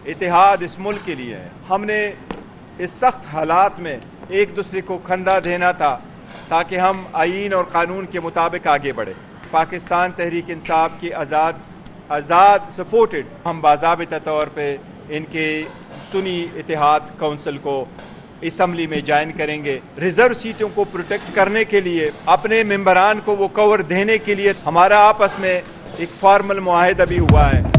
इतिहाद इस मुल्क के लिए है। हमने इस सख्त हालात में एक दूसरे को खंदा देना था ताकि हम आईन और कानून के मुताबिक आगे बढ़े। पाकिस्तान तहरीक इंसाफ की आज़ाद सपोर्टेड हम बाज़ाबिता तौर पे इनके सुनी इतिहाद काउंसिल को असम्बली में ज्वाइन करेंगे। रिजर्व सीटों को प्रोटेक्ट करने के लिए, अपने मेंबरान को वो कवर देने के लिए हमारा आपस में एक फॉर्मल मुआहिदा भी हुआ है।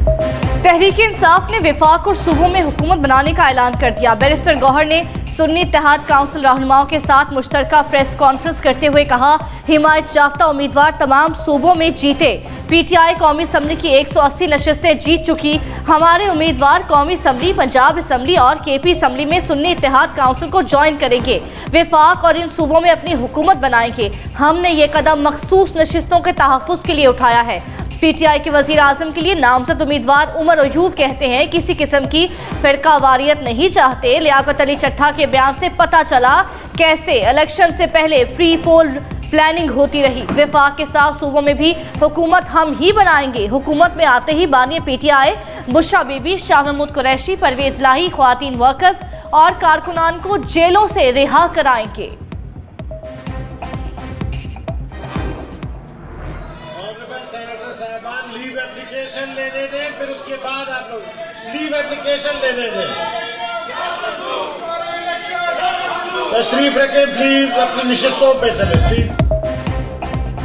तहरीक इंसाफ ने विफाक और सूबों में हुकूमत बनाने का ऐलान कर दिया। बैरिस्टर गौहर ने सुन्नी इत्तेहाद काउंसिल रहनुमाओं के साथ मुश्तरका प्रेस कॉन्फ्रेंस करते हुए कहा, हिमायत याफ्ता उम्मीदवार तमाम सूबों में जीते। पीटीआई कौमी असम्बली की 180 नशस्तें जीत चुकी। हमारे उम्मीदवार कौमी असम्बली, पंजाब असम्बली और केपी असम्बली में सुन्नी इत्तेहाद काउंसिल को ज्वाइन करेंगे। विफाक और इन सूबों में अपनी हुकूमत बनाएंगे। हमने ये कदम मखसूस नशस्तों के तहफ़्फ़ुज़ के लिए उठाया है। पीटीआई के वज़ीर आज़म के लिए नामजद उम्मीदवार उमर अयूब कहते हैं, किसी किस्म की फ़िरकावारियत नहीं चाहते। लियाकत अली चट्ठा के बयान से पता चला कैसे इलेक्शन से पहले प्री पोल प्लानिंग होती रही। विफाक के साथ सूबों में भी हुकूमत हम ही बनाएंगे। हुकूमत में आते ही बानी पीटीआई बुशरा बीबी, शाह महमूद कुरैशी, परवेज लाही, ख्वातीन वर्कर्स और कारकुनान को जेलों से रिहा कराएंगे। सेनेटर साहबान लीव एप्लीकेशन लेने दें, फिर उसके बाद आप लोग लीव एप्लीकेशन लेने दें। तशरीफ रखें प्लीज, अपनी नशिस्तों पे चले प्लीज।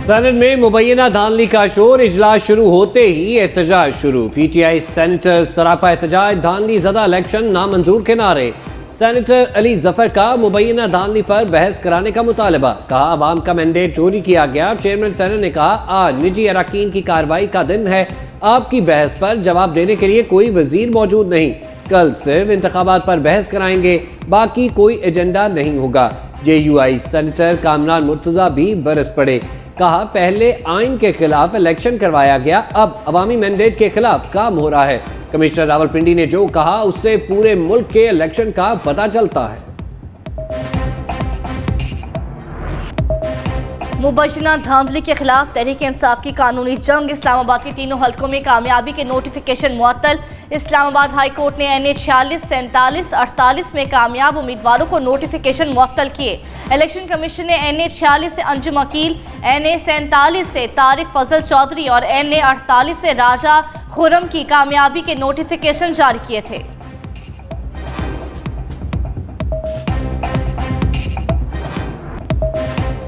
सेनेट में मुबैना धांधली का शोर। इजलास शुरू होते ही एहतजाज शुरू। पीटीआई सेनेटर सरापा एहतजाज, धांधली ज़दा इलेक्शन नामंजूर के नारे। सेनेटर अली जफर का मुबैना धांधली पर बहस कराने का मुतालबा। कहा, अवाम का मैंडेट चोरी किया गया। चेयरमैन सेनेट ने कहा, आज निजी अरकान की कार्रवाई का दिन है। आपकी बहस पर जवाब देने के लिए कोई वजीर मौजूद नहीं। कल सिर्फ इंतखाबात पर बहस कराएंगे, बाकी कोई एजेंडा नहीं होगा। JUI सेनेटर कामरान मुर्तजा भी बरस पड़े। कहा, पहले आइन के खिलाफ इलेक्शन करवाया गया, अब अवामी मैंडेट के खिलाफ काम हो रहा है। कमिश्नर रावलपिंडी ने जो कहा उससे पूरे मुल्क के इलेक्शन का पता चलता है। मुबैना धांधली के खिलाफ तहरीक इंसाफ की कानूनी जंग। इस्लामाबाद के तीनों हलकों में कामयाबी के नोटिफिकेशन मुअत्तल। इस्लामाबाद हाई कोर्ट ने NA 46, 47, 48 में कामयाब उम्मीदवारों को नोटिफिकेशन मुअत्तल किए। इलेक्शन कमीशन ने NA 46 से अंजुम अकील, NA 47 से तारिक फजल चौधरी और NA 48 से राजा खुरम की कामयाबी के नोटिफिकेशन जारी किए थे।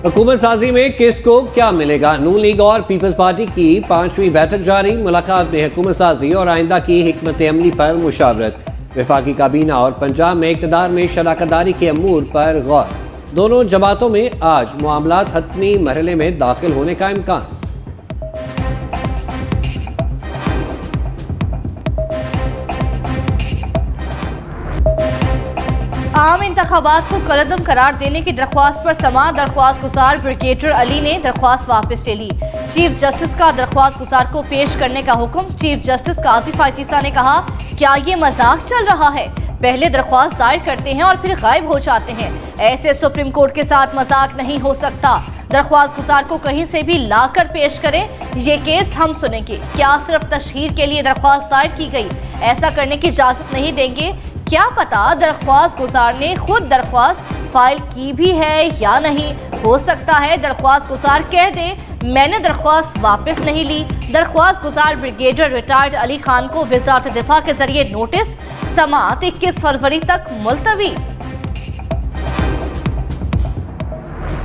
हुकूमत साजी में किसको क्या मिलेगा? नून लीग और पीपल्स पार्टी की 5वीं बैठक जारी। मुलाकात में हुकूमत साजी और आइंदा की हिकमत अमली पर मुशावरत। वफाकी काबीना और पंजाब में इक़्तिदार में शराकतदारी के अमूर पर गौर। दोनों जमातों में आज मामलात हतमी मरहले में दाखिल होने का इम्कान। आम इंतखाबात को कलअदम करार देने की दरख्वास्त पर समाअत दरख्वास्त गुजार ब्रिगेडियर अली ने दरख्वास्त वापस ले ली। चीफ जस्टिस का दरख्वास्त गुजार को पेश करने का हुक्म। चीफ जस्टिस काजी फायतीसा ने कहा, क्या ये मजाक चल रहा है? पहले दरख्वास्त दायर करते हैं और फिर गायब हो जाते हैं। ऐसे सुप्रीम कोर्ट के साथ मजाक नहीं हो सकता। दरख्वास्त गुजार को कहीं से भी लाकर पेश करें, ये केस हम सुनेंगे। क्या सिर्फ तशहीर के लिए दरख्वास्त दायर की गई? ऐसा करने की इजाजत नहीं देंगे। क्या पता दरख्वास्त गुजार ने खुद दरख्वास्त फाइल की भी है या नहीं। हो सकता है दरख्वास्त गुजार कह दे, मैंने दरख्वास्त वापस नहीं ली। दरख्वास्त गुजार ब्रिगेडियर रिटायर्ड अली खान को वज़ारत दिफा के जरिए नोटिस। समाअत 21 फरवरी तक मुलतवी।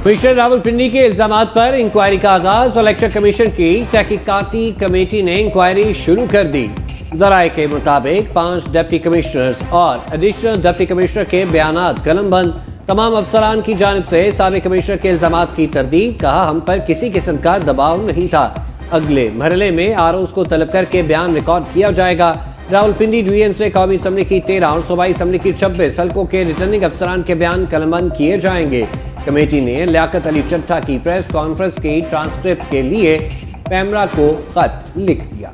कमिश्नर रावलपिंडी के इल्जामात पर इंक्वायरी का आगाज। इलेक्शन कमीशन की तहकीकाती कमेटी ने इंक्वायरी शुरू कर दी। जराये के मुताबिक 5 डिप्टी कमिश्नर्स और एडिशनल डिप्टी कमिश्नर के बयानात कलमबंद। तमाम अफसरान की जानिब से साबिक कमिश्नर के इल्जामात की तरदीद। कहा, हम पर किसी किस्म का दबाव नहीं था। अगले मरहले में आरोज को तलब करके बयान रिकॉर्ड किया जाएगा। रावलपिंडी डिवीजन से कौमी असम्बली की 13 और सूबाई असम्बली की 26 हल्कों के रिटर्निंग अफसरान के बयान कलमबंद किए जाएंगे। कमेटी ने लियाकत अली चट्ठा की प्रेस कॉन्फ्रेंस की ट्रांसक्रिप्ट के लिए पैमरा को खत लिख दिया।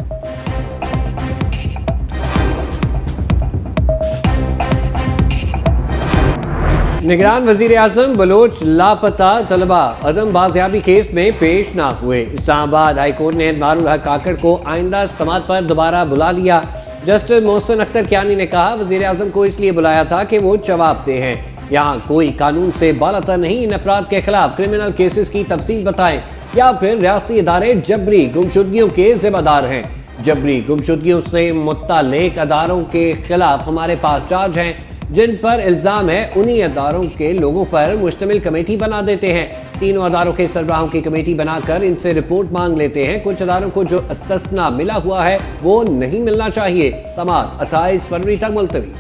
निगरान वजीर आजम बलोच लापता तलबा अदम बाजियाबी केस में पेश न हुए। इस्लामाबाद हाई कोर्ट ने मारूल हक काकड़ को आइंदा समात पर दोबारा बुला लिया। जस्टिस मोहसिन अख्तर कियानी ने कहा, वजीर आजम को इसलिए बुलाया था कि वो जवाब दे हैं। यहाँ कोई कानून से बालातर नहीं, इन अफराद के खिलाफ क्रिमिनल केसेस की तफसील बताएं या फिर रियासती इदारे जबरी गुमशुदगियों के जिम्मेदार हैं। जबरी गुमशुदगियों से मुत्तल्लिक अदारों के खिलाफ हमारे पास चार्ज हैं, जिन पर इल्ज़ाम है उन्हीं अदारों के लोगों पर मुश्तमिल कमेटी बना देते हैं। तीनों अदारों के सरबराहों की कमेटी बनाकर इनसे रिपोर्ट मांग लेते हैं। कुछ अदारों को जो इस्तस्ना मिला हुआ है वो नहीं मिलना चाहिए। समाअत 28 फरवरी तक मुलतवी।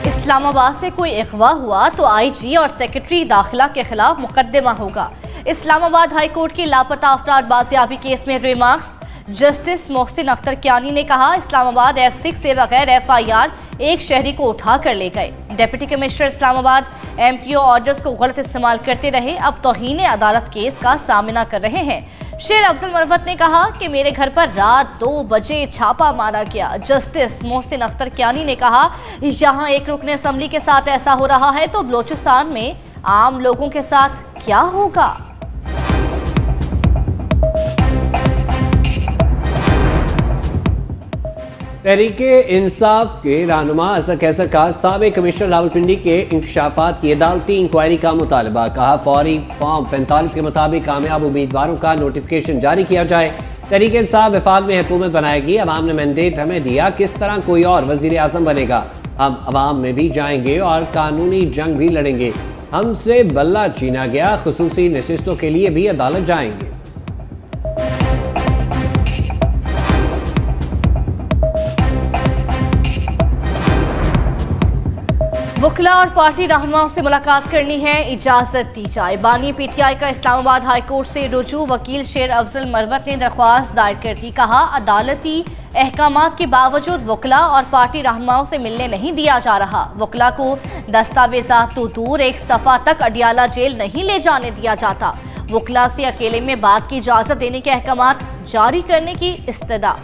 इस्लामाबाद से कोई अगवा हुआ तो आईजी और सेक्रेटरी दाखिला के खिलाफ मुकदमा होगा। इस्लामाबाद हाई कोर्ट के लापता अफराद बाजियाबी केस में रिमार्क्स जस्टिस मोहसिन अख्तर कियानी ने कहा, इस्लामाबाद F6 से बगैर FIR एक शहरी को उठा कर ले गए। Deputy commissioner Islamabad MPO orders को गलत इस्तेमाल करते रहे, अब तौहीन अदालत केस का सामना कर रहे हैं। शेर अफजल मरवत ने कहा कि मेरे घर पर रात 2 बजे छापा मारा गया। जस्टिस मोहसिन अख्तर कियानी ने कहा, यहाँ एक रुकन असम्बली के साथ ऐसा हो रहा है तो बलोचिस्तान में आम लोगों के साथ क्या होगा। तहरीके इंसाफ के रहनुमा असर कैसर का साबिक कमिश्नर रावलपिंडी के इंकशाफात की अदालती इंक्वायरी का मुतालबा। कहा, फौरी फॉर्म 45 के मुताबिक कामयाब उम्मीदवारों का नोटिफिकेशन जारी किया जाए। तहरीके इंसाफ वफाक में हुकूमत बनाएगी। अवाम ने मैंडेट हमें दिया, किस तरह कोई और वजीर आजम बनेगा। हम अवाम में भी जाएंगे और कानूनी जंग भी लड़ेंगे। हमसे बल्ला छीना गया, खुसूसी नशिस्तों के लिए भी अदालत जाएंगे। वकला और पार्टी रहनुमाओं से मुलाकात करनी है, इजाजत दी जाए। बानी PTI का इस्लामाबाद हाई कोर्ट से रुजू। वकील शेर अफजल मरवत ने दरख्वास्त दायर कर दी। कहा, अदालती अहकामात के बावजूद वकला और पार्टी रहनुमाओं से मिलने नहीं दिया जा रहा। वकला को दस्तावेजात तो दूर, एक सफ़ा तक अडियाला जेल नहीं ले जाने दिया जाता। वकला से अकेले में बात की इजाजत देने के अहकामात जारी करने की इस्तदा।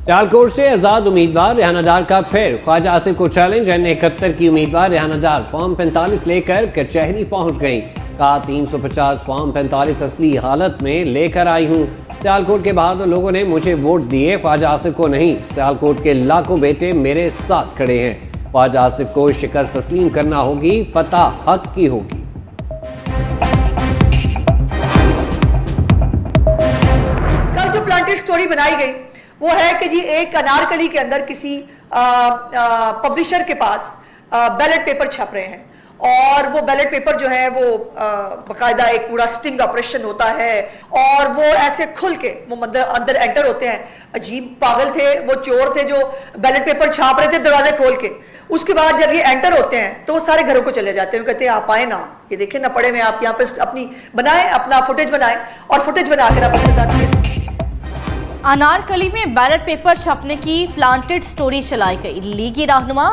सियालकोट से आज़ाद उम्मीदवार रेहाना डार का फिर ख्वाजा आसिफ को चैलेंज। N71 की उम्मीदवार रेहाना डार फॉर्म 45 लेकर कचहरी पहुंच गई। कहा, 350 फॉर्म 45 असली हालत में लेकर आई हूं। सियालकोट के बहादुर लोगों ने मुझे वोट दिए, ख्वाजा आसिफ को नहीं। सियालकोट के लाखों बेटे मेरे साथ खड़े हैं। ख्वाजा आसिफ को शिकस्त तस्लीम करना होगी, फतह हक की होगी। कल जो प्लांटेड स्टोरी बनाई गई वो है कि जी एक अनारकली के अंदर किसी पब्लिशर के पास बैलेट पेपर छप रहे हैं और वो बैलेट पेपर जो है वो बाकायदा एक पूरा स्टिंग ऑपरेशन होता है और वो ऐसे खुल के वो अंदर एंटर होते हैं। अजीब पागल थे वो, चोर थे जो बैलेट पेपर छाप रहे थे दरवाजे खोल के। उसके बाद जब ये एंटर होते हैं तो वो सारे घरों को चले जाते हैं। कहते हैं आप आए ना, ये देखें ना पड़े में, आप यहाँ पे अपनी बनाए, अपना फुटेज बनाए और फुटेज बना कर आप उसके साथ ये अनारकली में बैलेट पेपर छपने की प्लांटेड स्टोरी चलाई गई। लीगी रहनुमा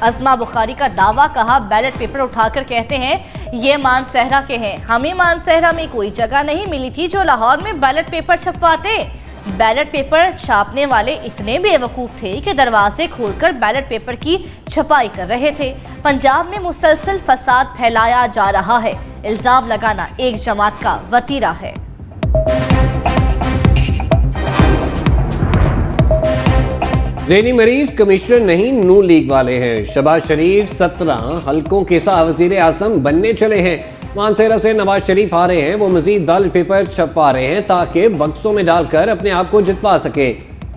अज़मा बुखारी का दावा। कहा, बैलेट पेपर उठाकर कहते हैं ये मानसहरा के हैं। हमें मानसहरा में कोई जगह नहीं मिली थी जो लाहौर में बैलेट पेपर छपवाते। बैलेट पेपर छापने वाले इतने बेवकूफ़ थे कि दरवाजे खोलकर बैलेट पेपर की छपाई कर रहे थे। पंजाब में मुसलसल फसाद फैलाया जा रहा है। इल्ज़ाम लगाना एक जमात का वतीरा है। ज़ेनी मरीज कमिश्नर नहीं, नून लीग वाले हैं। शहबाज शरीफ 17 हल्कों के साथ वज़ीर आज़म बनने चले हैं। मानसहरा से नवाज शरीफ आ रहे हैं। वो मजीद बैलेट पेपर छपवा रहे हैं ताकि बक्सों में डालकर अपने आप को जितवा सके।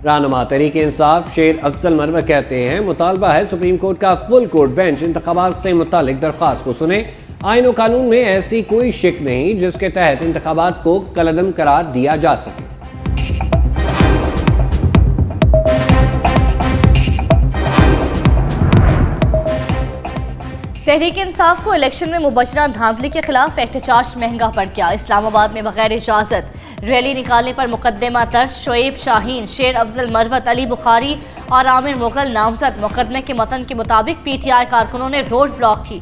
रहनुमा तहरीक इंसाफ शेर अफजल मरवत कहते हैं, मुतालबा है सुप्रीम कोर्ट का फुल कोर्ट बेंच इंतखाबात से मुतालिक दरख्वास्त को सुने। आईन और कानून में ऐसी कोई शिक नहीं जिसके तहत इंतखाबात को कलअदम करार दिया जा सके। तहरीक इंसाफ को इलेक्शन में मुबशरा धांधली के खिलाफ एहतजाज महंगा पड़ गया। इस्लामाबाद में बगैर इजाजत रैली निकालने पर मुकदमा दर्ज। शोएब शाहीन, शेर अफजल मरवत, अली बुखारी और आमिर मुगल नामजद। मुकदमे के मतन के मुताबिक PTI कारकुनों ने रोड ब्लॉक की।